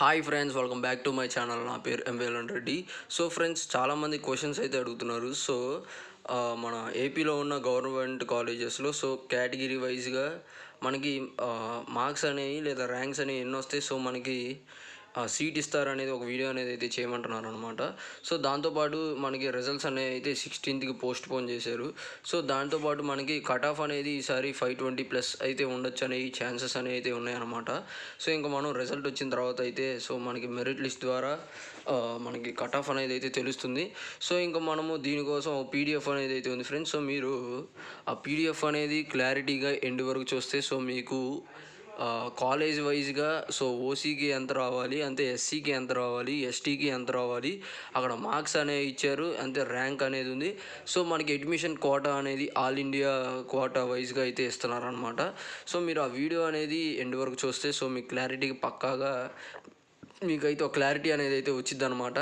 Hi friends, welcome back to my channel. నా పేరు ఎంవేలన్ Reddy. So friends, చాలామంది క్వశ్చన్స్ అయితే అడుగుతున్నారు. సో మన ఏపీలో ఉన్న గవర్నమెంట్ కాలేజెస్లో కేటగిరీ వైజ్గా మనకి మార్క్స్ అనేవి లేదా ర్యాంక్స్ అనేవి ఎన్ని వస్తాయి, మనకి సీట్ ఇస్తారనేది ఒక వీడియో అనేది అయితే చేయమంటున్నారు అనమాట. సో దాంతోపాటు మనకి రిజల్ట్స్ అనేవి అయితే 16th పోస్ట్ పోన్ చేశారు. సో దాంతోపాటు మనకి కట్ ఆఫ్ అనేది ఈసారి 520+ అయితే ఉండొచ్చు అనే ఛాన్సెస్ అనేవి అయితే ఉన్నాయన్నమాట. సో ఇంకా మనం రిజల్ట్ వచ్చిన తర్వాత అయితే మనకి మెరిట్ లిస్ట్ ద్వారా మనకి కట్ ఆఫ్ అనేది అయితే తెలుస్తుంది. సో ఇంకా మనము దీనికోసం పీడిఎఫ్ అనేది అయితే ఉంది ఫ్రెండ్స్. సో మీరు ఆ పీడిఎఫ్ అనేది క్లారిటీగా ఎండ్ వరకు చూస్తే మీకు కాలేజ్ వైజ్గా ఓసీకి ఎంత రావాలి, అంతే ఎస్సీకి ఎంత రావాలి, ఎస్టీకి ఎంత రావాలి, అక్కడ మార్క్స్ అనేవి ఇచ్చారు, అంతే ర్యాంక్ అనేది ఉంది. సో మనకి అడ్మిషన్ కోటా అనేది ఆల్ ఇండియా కోటా వైజ్గా అయితే ఇస్తున్నారనమాట. సో మీరు ఆ వీడియో అనేది ఎండ్ వరకు చూస్తే మీకు క్లారిటీగా పక్కాగా మీకైతే ఒక క్లారిటీ అనేది అయితే వచ్చింది అనమాట.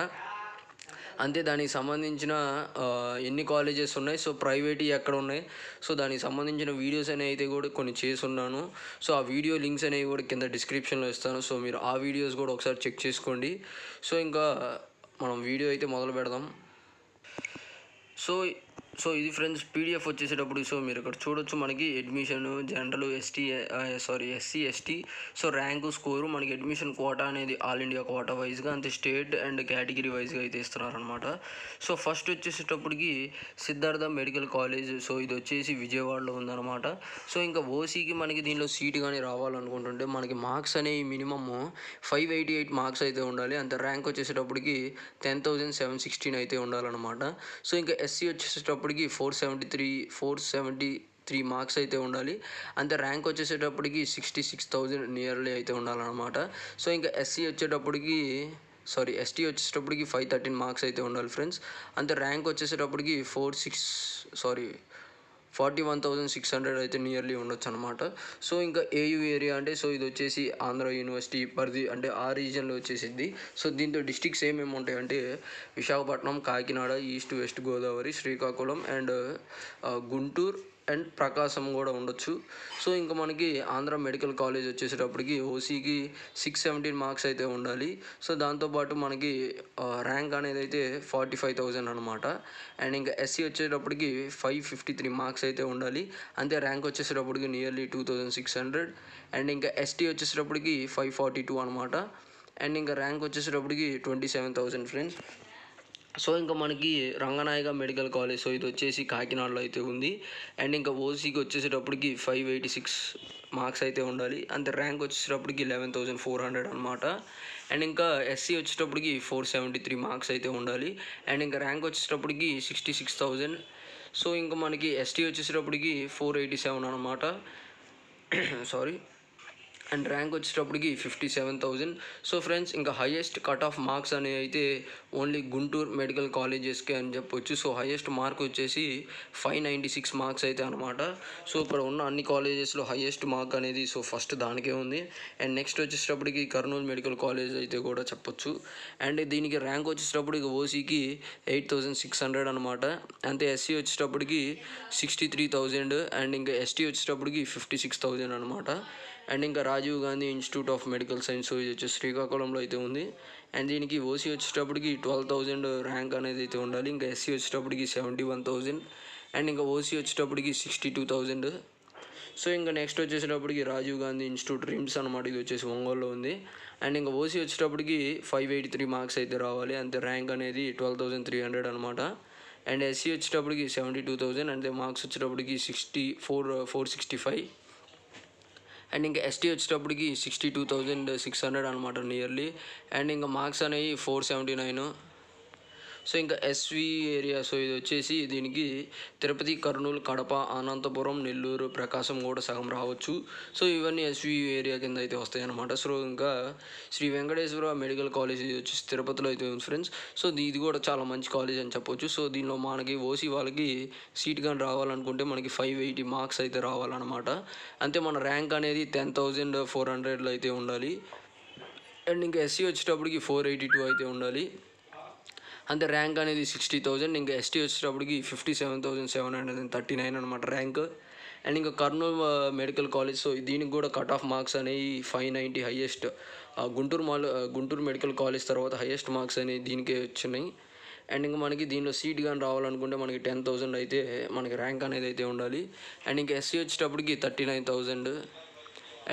అంతే దానికి సంబంధించిన ఎన్ని కాలేజెస్ ఉన్నాయి, ప్రైవేట్ ఎక్కడ ఉన్నాయి, దానికి సంబంధించిన వీడియోస్ అనేవి అయితే కూడా కొన్ని చేసి ఉన్నాను. ఆ వీడియో లింక్స్ అనేవి కూడా కింద డిస్క్రిప్షన్లో ఇస్తాను. మీరు ఆ వీడియోస్ కూడా ఒకసారి చెక్ చేసుకోండి. ఇంకా మనం వీడియో అయితే మొదలు పెడదాం. ఇది ఫ్రెండ్స్ పీడిఎఫ్ వచ్చేసేటప్పుడు మీరు ఇక్కడ చూడొచ్చు. మనకి admission general SC ST rank score మనకి అడ్మిషన్ కోటా అనేది ఆల్ ఇండియా కోటా వైజ్గా, అంతే స్టేట్ అండ్ కేటగిరీ వైజ్గా అయితే ఇస్తున్నారనమాట. ఫస్ట్ వచ్చేసేటప్పటికి సిద్ధార్థ మెడికల్ కాలేజ్, ఇది వచ్చేసి విజయవాడలో ఉందన్నమాట. ఇంకా ఓసీకి మనకి దీనిలో సీట్ కానీ రావాలనుకుంటుంటే మనకి మార్క్స్ అనేవి మినిమమ్ 588 మార్క్స్ అయితే ఉండాలి, అంతే ర్యాంక్ వచ్చేసేటప్పటికి 10,716 అయితే ఉండాలన్నమాట. ఇంకా ఎస్సీ వచ్చేసేటప్పటికి 473 మార్క్స్ అయితే ఉండాలి, అంతే ర్యాంక్ వచ్చేసేటప్పటికి 66,000 నియర్లీ అయితే ఉండాలన్నమాట. ఇంకా ఎస్టీ వచ్చేటప్పటికి 513 మార్క్స్ అయితే ఉండాలి ఫ్రెండ్స్, అంతే ర్యాంక్ వచ్చేసేటప్పటికి 41,600 అయితే నియర్లీ ఉండొచ్చు అనమాట. ఇంకా ఏయూ ఏరియా అంటే ఇది వచ్చేసి ఆంధ్ర యూనివర్సిటీ పరిధి, అంటే ఆ రీజన్లో వచ్చేసింది. దీంతో డిస్ట్రిక్ట్స్ ఏమేమి ఉంటాయంటే Visakhapatnam, Kakinada, east west Godavari, Srikakulam and Guntur and Prakasam కూడా ఉండొచ్చు. ఇంకా మనకి ఆంధ్ర మెడికల్ కాలేజ్ వచ్చేసేటప్పటికి ఓసీకి 617 మార్క్స్ అయితే ఉండాలి. దాంతోపాటు మనకి ర్యాంక్ అనేది అయితే 45,000 అనమాట. అండ్ ఇంకా ఎస్సీ వచ్చేటప్పటికి 553 మార్క్స్ అయితే ఉండాలి, అంతే ర్యాంక్ వచ్చేసేటప్పటికి నియర్లీ 2,600. అండ్ ఇంకా ఎస్టీ వచ్చేసేటప్పటికి 542 అనమాట. అండ్ ఇంకా ర్యాంక్ వచ్చేసేటప్పటికి 27,000 ఫ్రెండ్స్. ఇంకా మనకి రంగనాయక మెడికల్ కాలేజ్, ఇది వచ్చేసి కాకినాడలో అయితే ఉంది. అండ్ ఇంకా ఓసీకి వచ్చేసేటప్పటికి 586 మార్క్స్ అయితే ఉండాలి, అంతే ర్యాంక్ వచ్చేటప్పటికి 11,400 అనమాట. అండ్ ఇంకా ఎస్సీ వచ్చేటప్పటికి 473 మార్క్స్ అయితే ఉండాలి, అండ్ ఇంకా ర్యాంక్ వచ్చేటప్పటికి 66,000. ఇంకా మనకి ఎస్టీ వచ్చేసేటప్పటికి 487 అనమాట. అండ్ ర్యాంక్ వచ్చేటప్పటికి 57,000. ఫ్రెండ్స్, ఇంకా హైయెస్ట్ కట్ ఆఫ్ మార్క్స్ అనేవి అయితే ఓన్లీ గుంటూరు మెడికల్ కాలేజెస్కే అని చెప్పొచ్చు. హైయెస్ట్ మార్క్ వచ్చేసి 596 మార్క్స్ అయితే అనమాట. ఇక్కడ ఉన్న అన్ని కాలేజెస్లో హైయెస్ట్ మార్క్ అనేది ఫస్ట్ దానికే ఉంది. అండ్ నెక్స్ట్ వచ్చేటప్పటికి కర్నూలు మెడికల్ కాలేజ్ అయితే కూడా చెప్పొచ్చు. అండ్ దీనికి ర్యాంక్ వచ్చేటప్పటికి ఓసీకి 8,600 అనమాట, అంతే ఎస్సీ వచ్చేటప్పటికి 63,000 అండ్ ఇంకా ఎస్టీ వచ్చేటప్పటికి 56,000 అనమాట. అండ్ ఇంకా Rajiv Gandhi institute of medical science, ఇది వచ్చేసి శ్రీకాకుళంలో అయితే ఉంది. అండ్ దీనికి ఓసీ వచ్చేటప్పటికి 12,000 ర్యాంక్ అనేది అయితే ఉండాలి, ఇంకా ఎస్సీ వచ్చేటప్పటికి 71,000 అండ్ ఇంకా ఓసీ వచ్చేటప్పటికి 62,000. ఇంకా నెక్స్ట్ వచ్చేసేటప్పటికి రాజీవ్ గాంధీ ఇన్స్టిట్యూట్ రిమ్స్ అనమాట, ఇది వచ్చేసి ఒంగోలులో ఉంది. అండ్ ఇంకా ఓసీ వచ్చేటప్పటికి 583 మార్క్స్ అయితే రావాలి, అంతే ర్యాంక్ అనేది 12,300 అనమాట. అండ్ ఎస్సీ వచ్చేటప్పటికి 72,000 అంతే మార్క్స్ వచ్చేటప్పటికి 465. అండ్ ఇంకా ఎస్టీ వచ్చేటప్పటికి 62,600 అనమాట నియర్లీ. అండ్ ఇంకా మార్క్స్ అనేవి 479. ఇంకా ఎస్వి ఏరియా, ఇది వచ్చేసి దీనికి తిరుపతి, కర్నూలు, కడప, అనంతపురం, నెల్లూరు, ప్రకాశం కూడా సగం రావచ్చు. ఇవన్నీ ఎస్వి ఏరియా కింద అయితే వస్తాయి అనమాట. ఇంకా శ్రీ వెంకటేశ్వర మెడికల్ కాలేజ్, ఇది వచ్చేసి తిరుపతిలో అయితే ఉంది ఫ్రెండ్స్. ఇది కూడా చాలా మంచి కాలేజ్ అని చెప్పొచ్చు. దీనిలో మనకి ఓసీ వాళ్ళకి సీట్ కానీ రావాలనుకుంటే మనకి 580 మార్క్స్ అయితే రావాలన్నమాట, అంతే మన ర్యాంక్ అనేది 10,400 అయితే ఉండాలి. అండ్ ఇంకా ఎస్సీ వచ్చేటప్పటికి 482 అయితే ఉండాలి, అంతే ర్యాంక్ అనేది 60,000. ఇంకా ఎస్టీ వచ్చేటప్పటికి 57,739 అనమాట ర్యాంక్. అండ్ ఇంకా కర్నూలు మెడికల్ కాలేజ్, సో దీనికి కూడా కట్ ఆఫ్ మార్క్స్ అనేవి 590 హైయెస్ట్. గుంటూరు మెడికల్ కాలేజ్ తర్వాత హైయెస్ట్ మార్క్స్ అనేవి దీనికే వచ్చినాయి. అండ్ ఇంకా మనకి దీనిలో సీట్ కానీ రావాలనుకుంటే మనకి 10,000 అయితే మనకి ర్యాంక్ అనేది అయితే ఉండాలి. అండ్ ఇంకా ఎస్సీ వచ్చేటప్పటికి 39,000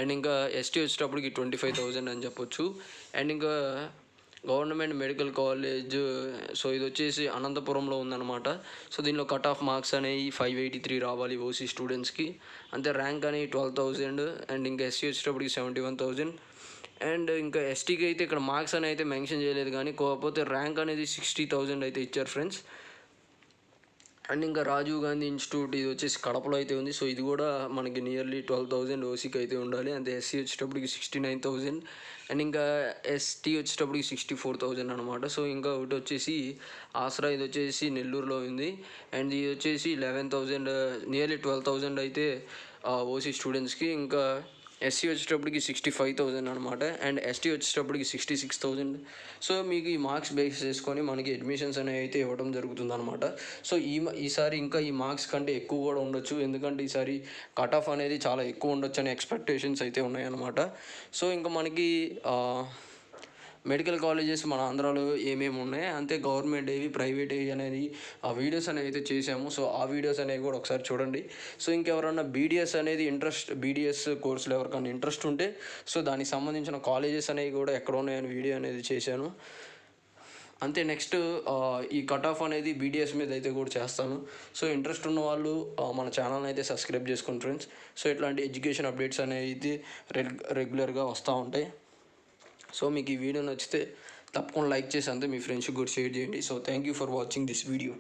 అండ్ ఇంకా ఎస్టీ వచ్చేటప్పటికి 25,000 అని చెప్పొచ్చు. అండ్ ఇంకా గవర్నమెంట్ మెడికల్ కాలేజ్, సో ఇది వచ్చేసి అనంతపురంలో ఉందన్నమాట. సో దీనిలో కట్ ఆఫ్ మార్క్స్ అనేవి 583 రావాలి ఓసీ స్టూడెంట్స్కి. అంతే ర్యాంక్ అనేవి 12,000 అండ్ ఇంకా ఎస్సీ వచ్చేటప్పటికి 71,000 అండ్ ఇంకా ఎస్టీకి అయితే ఇక్కడ మార్క్స్ అని అయితే మెన్షన్ చేయలేదు, కానీ కాకపోతే ర్యాంక్ అనేది 60,000 అయితే ఇచ్చారు ఫ్రెండ్స్. అండ్ ఇంకా రాజీవ్ గాంధీ ఇన్స్టిట్యూట్ ఇది వచ్చేసి కడపలో అయితే ఉంది. సో ఇది కూడా మనకి నియర్లీ 12,000 ఓసీకి అయితే ఉండాలి. అంతే ఎస్సీ వచ్చేటప్పటికి 69,000 అండ్ ఇంకా ఎస్టీ వచ్చేటప్పటికి 64,000 అనమాట. సో ఇంకా ఒకటి వచ్చేసి ఆసరా, ఇది వచ్చేసి నెల్లూరులో ఉంది అండ్ ఇది వచ్చేసి 11,000 నియర్లీ 12,000 అయితే ఓసీ స్టూడెంట్స్కి. ఇంకా ఎస్సీ వచ్చేటప్పటికి 65,000 అనమాట అండ్ ఎస్టీ వచ్చేటప్పటికి 66,000. సో మీకు ఈ మార్క్స్ బేస్ చేసుకొని మనకి అడ్మిషన్స్ అనేవి అయితే ఇవ్వడం జరుగుతుంది అనమాట. సో ఈసారి ఇంకా ఈ మార్క్స్ కంటే ఎక్కువ కూడా ఉండొచ్చు, ఎందుకంటే ఈసారి కట్ ఆఫ్ అనేది చాలా ఎక్కువ ఉండొచ్చు అనే ఎక్స్పెక్టేషన్స్ అయితే ఉన్నాయన్నమాట. సో ఇంకా మనకి మెడికల్ కాలేజెస్ మన ఆంధ్రాలో ఏమేమి ఉన్నాయి, అంతే గవర్నమెంట్ ఏవి ప్రైవేట్ ఏవి అనేది ఆ వీడియోస్ అనేవి అయితే చేసాము. సో ఆ వీడియోస్ అనేవి కూడా ఒకసారి చూడండి. సో ఇంకెవరన్నా బీడిఎస్ కోర్సులు ఎవరికైనా ఇంట్రెస్ట్ ఉంటే సో దానికి సంబంధించిన కాలేజెస్ అనేవి కూడా ఎక్కడ ఉన్నాయని వీడియో అనేది చేశాను. అంతే నెక్స్ట్ ఈ కట్ ఆఫ్ అనేది బీడిఎస్ మీద అయితే కూడా చేస్తాను. సో ఇంట్రెస్ట్ ఉన్న వాళ్ళు మన ఛానల్ని అయితే సబ్స్క్రైబ్ చేసుకోండి ఫ్రెండ్స్. సో ఇట్లాంటి ఎడ్యుకేషన్ అప్డేట్స్ అనేవి రెగ్యులర్గా వస్తూ ఉంటాయి. సో మీకు ఈ వీడియో నచ్చితే తప్పకుండా లైక్ చేసి అంతే మీ ఫ్రెండ్స్కి కూడా షేర్ చేయండి. So thank you for watching this video.